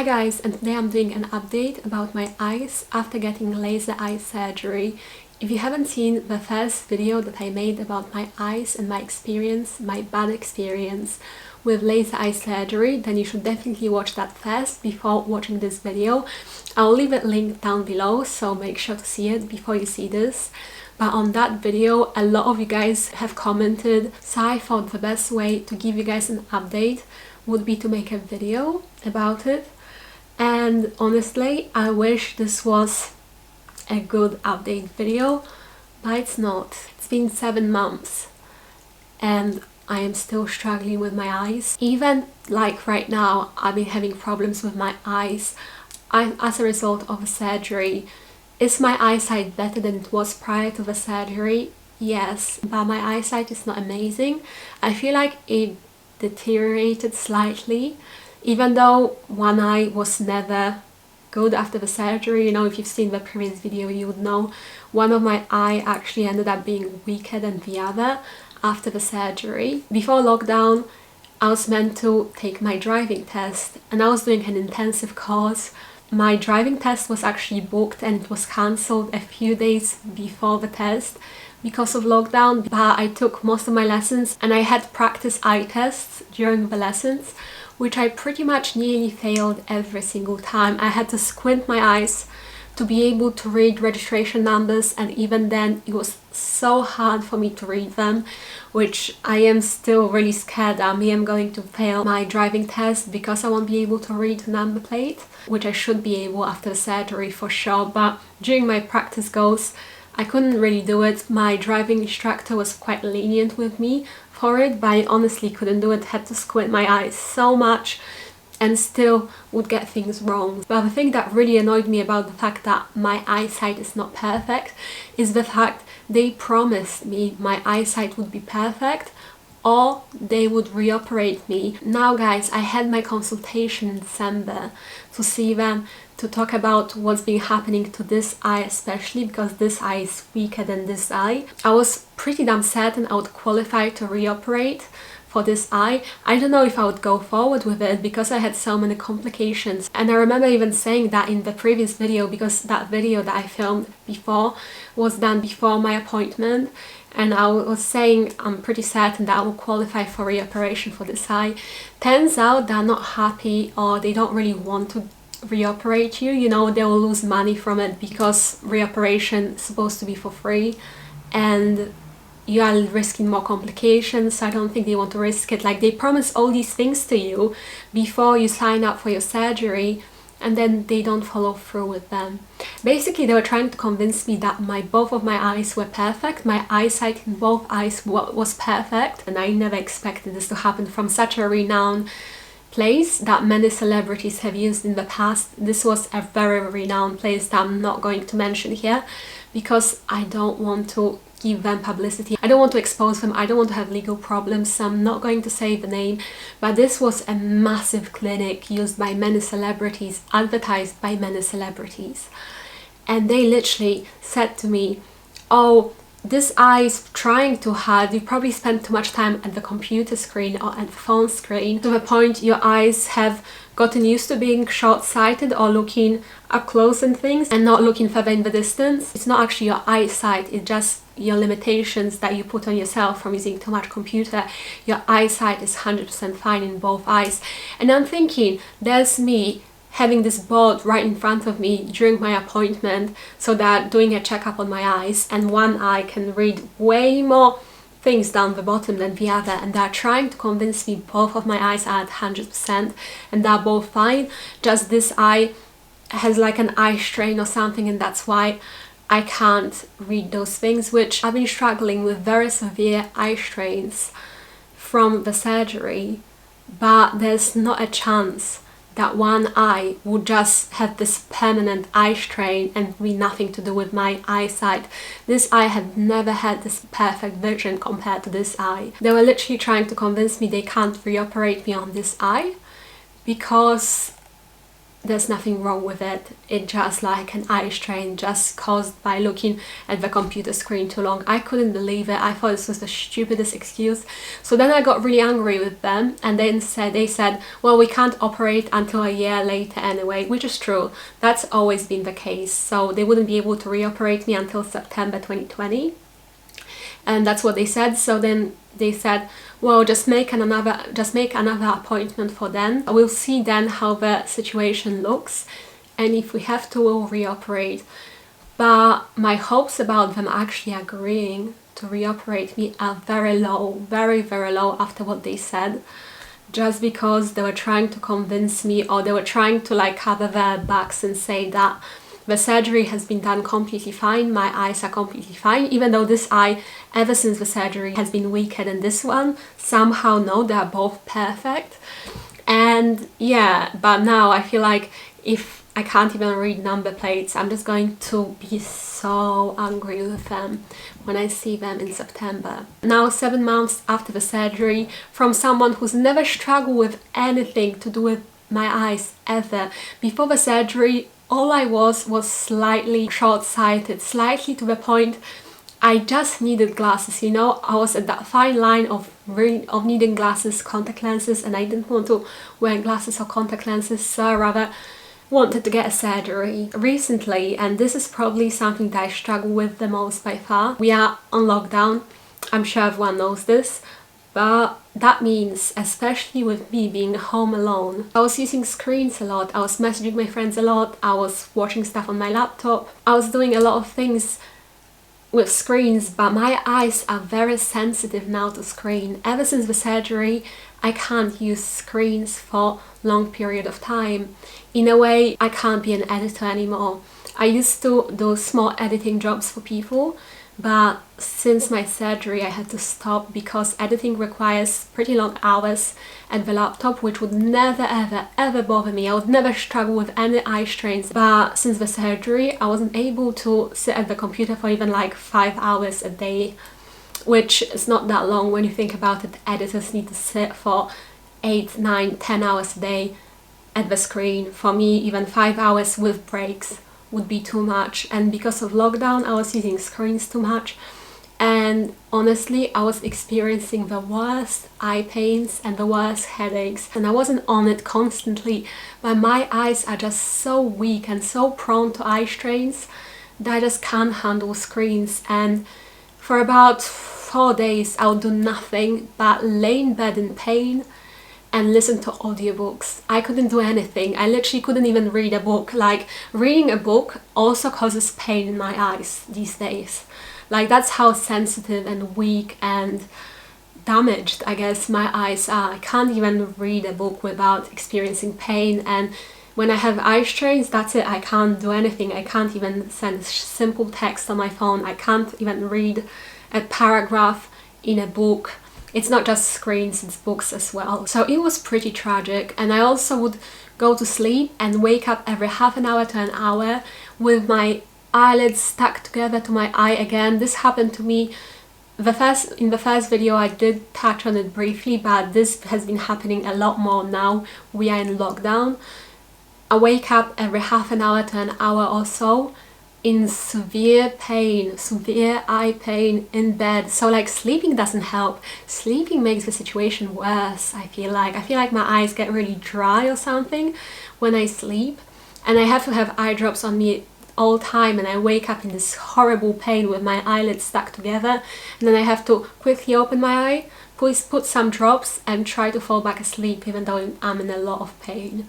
Hi guys, and today I'm doing an update about my eyes after getting laser eye surgery. If you haven't seen the first video that I made about my eyes and my experience, my bad experience with laser eye surgery, then you should definitely watch that first before watching this video. I'll leave it linked down below, so make sure to see it before you see this. But on that video, a lot of you guys have commented, so I thought the best way to give you guys an update would be to make a video about it. And honestly, I wish this was a good update video, but it's not. It's been 7 months and I am still struggling with my eyes. Even like right now, I've been having problems with my eyes as a result of a surgery. Is my eyesight better than it was prior to the surgery? Yes, but my eyesight is not amazing. I feel like it deteriorated slightly, even though one eye was never good after the surgery. You know, if you've seen the previous video, you would know one of my eye actually ended up being weaker than the other after the surgery. Before lockdown, I was meant to take my driving test and I was doing an intensive course. My driving test was actually booked and it was cancelled a few days before the test because of lockdown, but I took most of my lessons and I had practice eye tests during the lessons, which I pretty much nearly failed every single time. I had to squint my eyes to be able to read registration numbers, and even then it was so hard for me to read them, which I am still really scared that I am going to fail my driving test because I won't be able to read the number plate, which I should be able after the surgery for sure. But during my practice goes, I couldn't really do it. My driving instructor was quite lenient with me for it, but I honestly couldn't do it. Had to squint my eyes so much and still would get things wrong. But the thing that really annoyed me about the fact that my eyesight is not perfect is the fact they promised me my eyesight would be perfect or they would reoperate me. Now guys, I had my consultation in December to see them, to talk about what's been happening to this eye, especially because this eye is weaker than this eye. I was pretty damn certain I would qualify to reoperate for this eye. I don't know if I would go forward with it because I had so many complications. And I remember even saying that in the previous video, because that video that I filmed before was done before my appointment, and I was saying I'm pretty certain that I will qualify for reoperation for this eye. Turns out they're not happy, or they don't really want to reoperate you. You know, they will lose money from it because reoperation is supposed to be for free and you are risking more complications. So I don't think they want to risk it. Like, they promise all these things to you before you sign up for your surgery and then they don't follow through with them. Basically, they were trying to convince me that both of my eyes were perfect. My eyesight in both eyes was perfect, and I never expected this to happen from such a renowned place that many celebrities have used in the past. This was a very renowned place that I'm not going to mention here because I don't want to give them publicity. I don't want to expose them. I don't want to have legal problems, so I'm not going to say the name. But this was a massive clinic used by many celebrities, advertised by many celebrities. And they literally said to me, oh, this eye is trying too hard. You probably spend too much time at the computer screen or at the phone screen to the point your eyes have gotten used to being short-sighted or looking up close and things and not looking further in the distance. It's not actually your eyesight, it's just your limitations that you put on yourself from using too much computer. Your eyesight is 100% fine in both eyes. And I'm thinking, there's me having this board right in front of me during my appointment, so that doing a checkup on my eyes, and one eye can read way more things down the bottom than the other, and they're trying to convince me both of my eyes are at 100% and they're both fine. Just this eye has like an eye strain or something, and that's why I can't read those things, which I've been struggling with very severe eye strains from the surgery. But there's not a chance that one eye would just have this permanent eye strain and be nothing to do with my eyesight. This eye had never had this perfect vision compared to this eye. They were literally trying to convince me they can't reoperate me on this eye because there's nothing wrong with it. It's just like an eye strain just caused by looking at the computer screen too long. I couldn't believe it. I thought this was the stupidest excuse. So then I got really angry with them, and then they said, well, we can't operate until a year later anyway, which is true. That's always been the case. So they wouldn't be able to reoperate me until September 2020. And that's what they said. So then they said, well, just make another appointment for then. We'll see then how the situation looks, and if we have to, we'll reoperate. But my hopes about them actually agreeing to reoperate me are very low, very, very low after what they said, just because they were trying to convince me, or they were trying to like cover their backs and say that the surgery has been done completely fine, my eyes are completely fine, even though this eye, ever since the surgery, has been weaker than this one. Somehow, no, they're both perfect. And yeah, but now I feel like if I can't even read number plates, I'm just going to be so angry with them when I see them in September. Now, 7 months after the surgery, from someone who's never struggled with anything to do with my eyes ever, before the surgery, all I was slightly short-sighted, slightly to the point I just needed glasses, you know. I was at that fine line of needing glasses, contact lenses, and I didn't want to wear glasses or contact lenses, so I rather wanted to get a surgery. Recently, and this is probably something that I struggle with the most by far, we are on lockdown. I'm sure everyone knows this. But that means, especially with me being home alone, I was using screens a lot, I was messaging my friends a lot, I was watching stuff on my laptop, I was doing a lot of things with screens, but my eyes are very sensitive now to screen. Ever since the surgery, I can't use screens for long period of time. In a way, I can't be an editor anymore. I used to do small editing jobs for people, but since my surgery I had to stop because editing requires pretty long hours at the laptop, which would never ever bother me. I would never struggle with any eye strains, but since the surgery I wasn't able to sit at the computer for even like 5 hours a day, which is not that long when you think about it. Editors need to sit for 8, 9, 10 hours a day at the screen. For me, even 5 hours with breaks would be too much, and because of lockdown I was using screens too much, and honestly I was experiencing the worst eye pains and the worst headaches, and I wasn't on it constantly, but my eyes are just so weak and so prone to eye strains that I just can't handle screens. And for about 4 days I would do nothing but lay in bed in pain and listen to audiobooks. I couldn't do anything. I literally couldn't even read a book. Like, reading a book also causes pain in my eyes these days. Like, that's how sensitive and weak and damaged, I guess, my eyes are. I can't even read a book without experiencing pain, and when I have eye strains, that's it. I can't do anything. I can't even send simple text on my phone. I can't even read a paragraph in a book. It's not just screens, it's books as well. So it was pretty tragic, and I also would go to sleep and wake up every half an hour to an hour with my eyelids stuck together to my eye again. This happened to me in the first video. I did touch on it briefly, but this has been happening a lot more now. We are in lockdown. I wake up every half an hour to an hour or so in severe pain, severe eye pain in bed. So like, sleeping doesn't help. Sleeping makes the situation worse, I feel like my eyes get really dry or something when I sleep, and I have to have eye drops on me all time, and I wake up in this horrible pain with my eyelids stuck together, and then I have to quickly open my eye, put some drops and try to fall back asleep even though I'm in a lot of pain.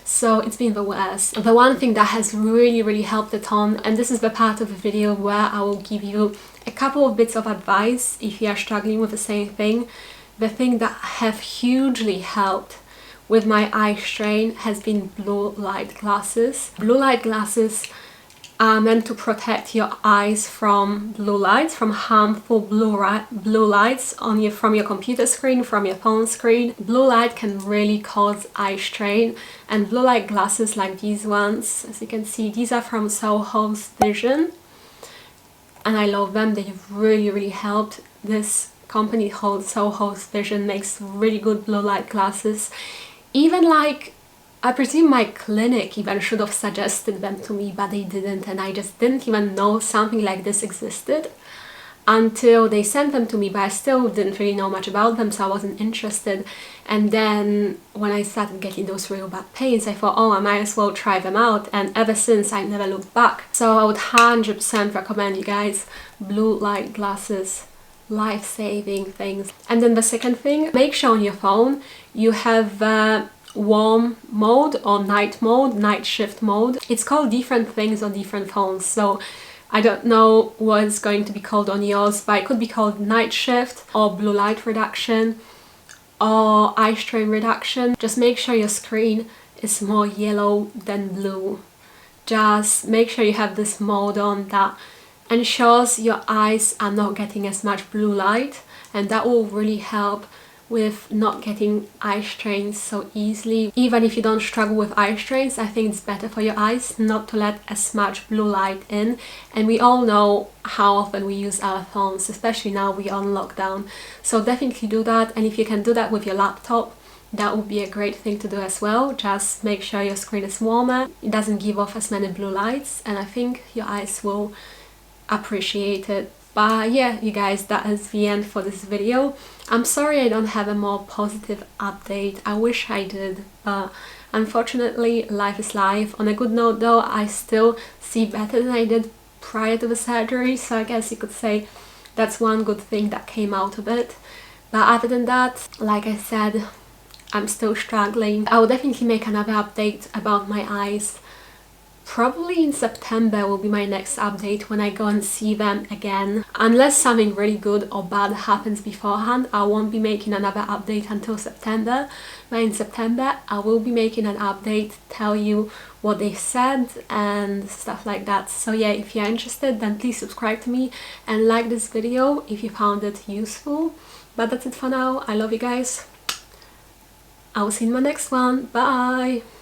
So it's been the worst. The one thing that has really helped a ton, and this is the part of the video where I will give you a couple of bits of advice if you are struggling with the same thing. The thing that have hugely helped with my eye strain has been blue light glasses. Blue light glasses are meant to protect your eyes from blue lights, from harmful blue lights from your computer screen, from your phone screen. Blue light can really cause eye strain, and blue light glasses like these ones, as you can see, these are from Soho's Vision, and I love them. They've really helped. This company called Soho's Vision makes really good blue light glasses. Even like I presume my clinic even should have suggested them to me, but they didn't, and I just didn't even know something like this existed until they sent them to me, but I still didn't really know much about them, so I wasn't interested. And then when I started getting those real bad pains, I thought, oh, I might as well try them out, and ever since I never looked back. So I would 100% recommend you guys blue light glasses, life-saving things. And then the second thing, make sure on your phone you have warm mode or night mode, night shift mode. It's called different things on different phones, so I don't know what it's going to be called on yours, but it could be called night shift or blue light reduction or eye strain reduction. Just make sure your screen is more yellow than blue. Just make sure you have this mode on that ensures your eyes are not getting as much blue light, and that will really help with not getting eye strains so easily. Even if you don't struggle with eye strains, I think it's better for your eyes not to let as much blue light in. And we all know how often we use our phones, especially now we are on lockdown. So definitely do that, and if you can do that with your laptop, that would be a great thing to do as well. Just make sure your screen is warmer, it doesn't give off as many blue lights, and I think your eyes will appreciate it. But yeah, you guys, that is the end for this video. I'm sorry I don't have a more positive update. I wish I did, but unfortunately life is life. On a good note though, I still see better than I did prior to the surgery, so I guess you could say that's one good thing that came out of it. But other than that, like I said, I'm still struggling. I will definitely make another update about my eyes. Probably in September will be my next update when I go and see them again. Unless something really good or bad happens beforehand, I won't be making another update until September. But in September, I will be making an update, tell you what they said and stuff like that. So yeah, if you're interested, then please subscribe to me and like this video if you found it useful. But that's it for now. I love you guys. I will see you in my next one. Bye!